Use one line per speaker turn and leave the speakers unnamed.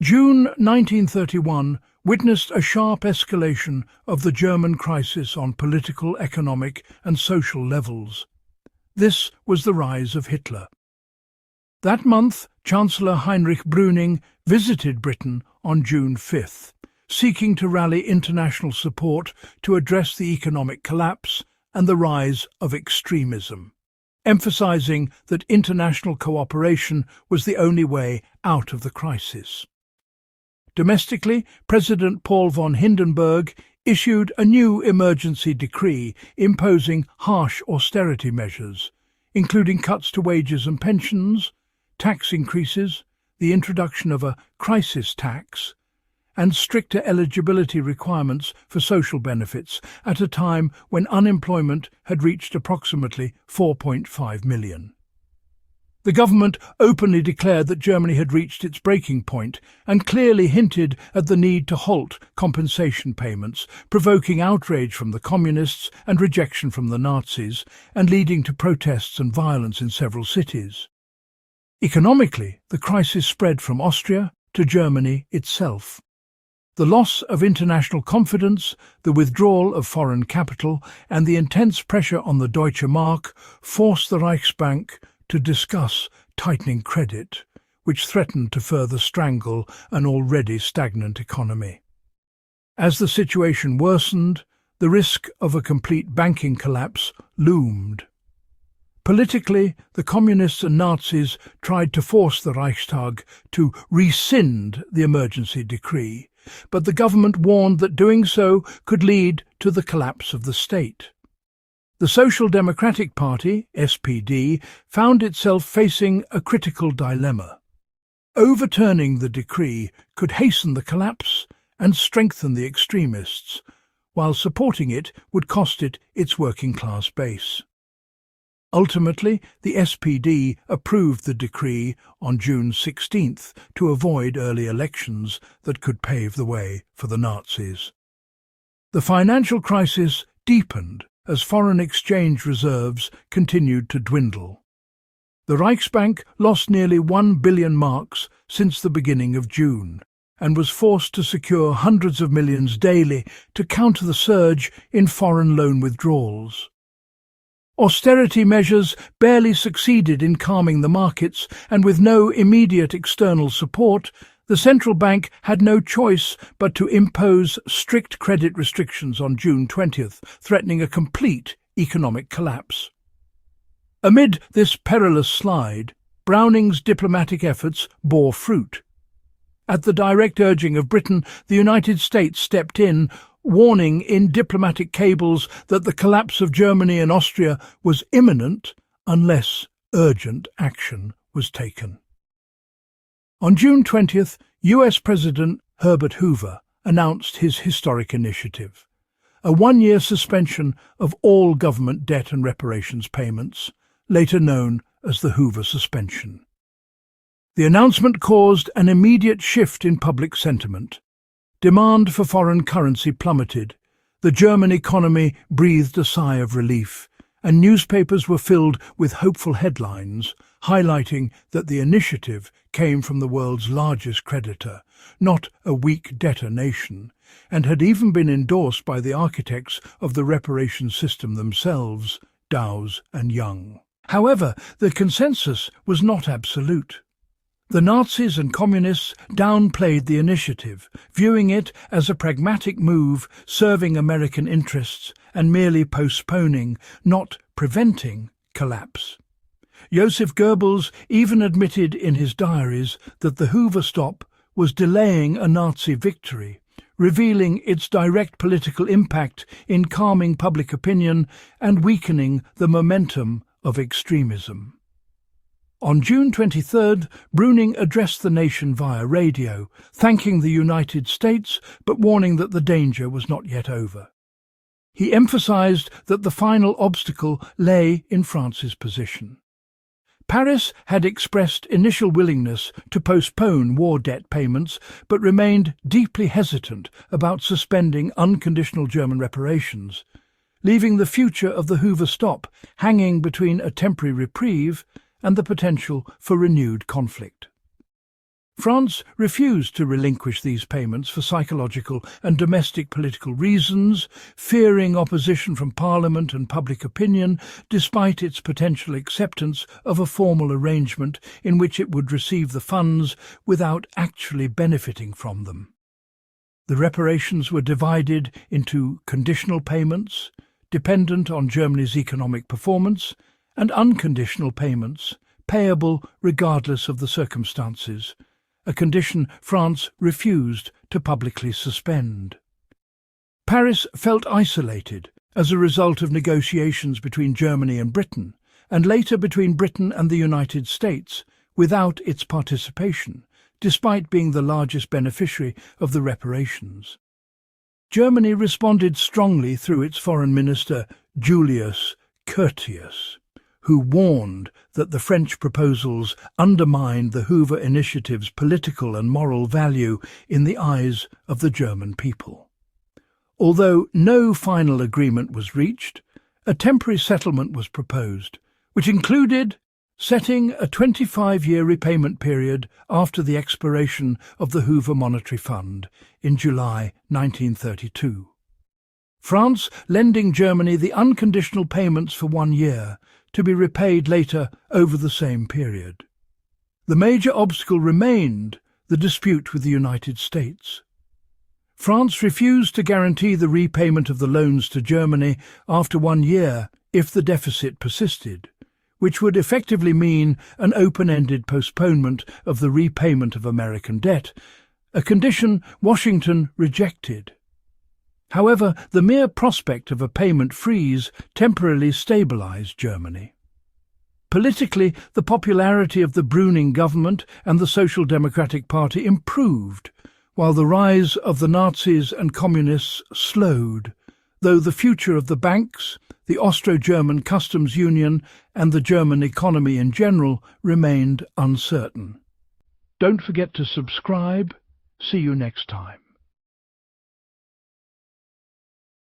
June 1931 witnessed a sharp escalation of the German crisis on political, economic and social levels. This was the rise of Hitler. That month, Chancellor Heinrich Brüning visited Britain on June 5th, seeking to rally international support to address the economic collapse and the rise of extremism, emphasizing that international cooperation was the only way out of the crisis. Domestically, President Paul von Hindenburg issued a new emergency decree imposing harsh austerity measures, including cuts to wages and pensions, tax increases, the introduction of a crisis tax, and stricter eligibility requirements for social benefits at a time when unemployment had reached approximately 4.5 million. The government openly declared that Germany had reached its breaking point and clearly hinted at the need to halt compensation payments, provoking outrage from the communists and rejection from the Nazis, and leading to protests and violence in several cities. Economically, the crisis spread from Austria to Germany itself. The loss of international confidence, the withdrawal of foreign capital, and the intense pressure on the Deutsche Mark forced the Reichsbank to discuss tightening credit, which threatened to further strangle an already stagnant economy. As the situation worsened, the risk of a complete banking collapse loomed. Politically, the communists and Nazis tried to force the Reichstag to rescind the emergency decree, but the government warned that doing so could lead to the collapse of the state. The Social Democratic Party, SPD, found itself facing a critical dilemma. Overturning the decree could hasten the collapse and strengthen the extremists, while supporting it would cost it its working-class base. Ultimately, the SPD approved the decree on June 16th to avoid early elections that could pave the way for the Nazis. The financial crisis deepened as foreign exchange reserves continued to dwindle. The Reichsbank lost nearly 1 billion marks since the beginning of June and was forced to secure hundreds of millions daily to counter the surge in foreign loan withdrawals. Austerity measures barely succeeded in calming the markets, and with no immediate external support, the central bank had no choice but to impose strict credit restrictions on June 20th, threatening a complete economic collapse. Amid this perilous slide, Browning's diplomatic efforts bore fruit. At the direct urging of Britain, the United States stepped in, warning in diplomatic cables that the collapse of Germany and Austria was imminent unless urgent action was taken. On June 20th, US President Herbert Hoover announced his historic initiative, a one-year suspension of all government debt and reparations payments, later known as the Hoover suspension. The announcement caused an immediate shift in public sentiment. Demand for foreign currency plummeted, the German economy breathed a sigh of relief, and newspapers were filled with hopeful headlines, highlighting that the initiative came from the world's largest creditor, not a weak debtor nation, and had even been endorsed by the architects of the reparations system themselves, Dowes and Young. However, the consensus was not absolute. The Nazis and Communists downplayed the initiative, viewing it as a pragmatic move serving American interests and merely postponing, not preventing, collapse. Joseph Goebbels even admitted in his diaries that the Hoover stop was delaying a Nazi victory, revealing its direct political impact in calming public opinion and weakening the momentum of extremism. On June 23rd, Brüning addressed the nation via radio, thanking the United States but warning that the danger was not yet over. He emphasized that the final obstacle lay in France's position. Paris had expressed initial willingness to postpone war debt payments but remained deeply hesitant about suspending unconditional German reparations, leaving the future of the Hoover stop hanging between a temporary reprieve and the potential for renewed conflict. France refused to relinquish these payments for psychological and domestic political reasons, fearing opposition from Parliament and public opinion, despite its potential acceptance of a formal arrangement in which it would receive the funds without actually benefiting from them. The reparations were divided into conditional payments, dependent on Germany's economic performance, and unconditional payments, payable regardless of the circumstances, a condition France refused to publicly suspend. Paris felt isolated as a result of negotiations between Germany and Britain, and later between Britain and the United States, without its participation, despite being the largest beneficiary of the reparations. Germany responded strongly through its Foreign Minister Julius Curtius, who warned that the French proposals undermined the Hoover Initiative's political and moral value in the eyes of the German people. Although no final agreement was reached, a temporary settlement was proposed, which included setting a 25-year repayment period after the expiration of the Hoover Monetary Fund in July 1932. France lending Germany the unconditional payments for 1 year, to be repaid later over the same period. The major obstacle remained the dispute with the United States. France refused to guarantee the repayment of the loans to Germany after 1 year if the deficit persisted, which would effectively mean an open-ended postponement of the repayment of American debt, a condition Washington rejected. However, the mere prospect of a payment freeze temporarily stabilized Germany. Politically, the popularity of the Brüning government and the Social Democratic Party improved, while the rise of the Nazis and Communists slowed, though the future of the banks, the Austro-German customs union, and the German economy in general remained uncertain. Don't forget to subscribe. See you next time.